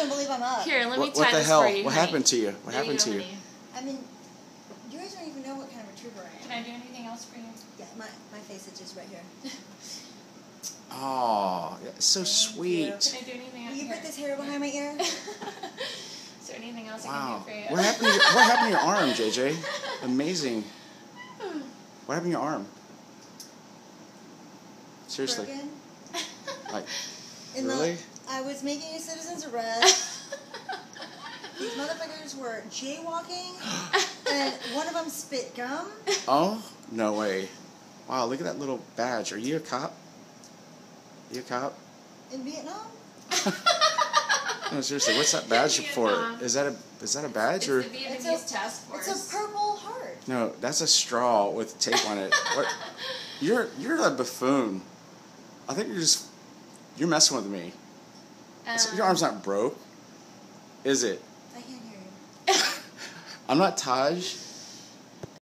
even believe I'm up. Here, let me What tie the this hell? for you. What honey. happened to you? What There happened to go, you? honey. I mean, you guys don't even know what kind of a trooper I am. Can I do anything else for you? Yeah, my face is just right here. Oh, so Thank sweet. you. Can I do anything Will you here? put this hair behind my ear? Is there anything else I Wow. can do for you? What happened? What happened to your arm, JJ? Amazing. What happened to your arm? Seriously. Broken. Like, In really? I was making a citizen's arrest. These motherfuckers were jaywalking, and one of them spit gum. Oh, no way. Wow, look at that little badge. Are you a cop? You a cop? In Vietnam? No, seriously, what's that badge for? Vietnam. Is that a badge It's or? the Vietnamese task force. It's a purple heart. No, that's a straw with tape on it. What? You're a buffoon. I think you're messing with me. Your arm's not broke, is it? I can't hear you. I'm not Taj.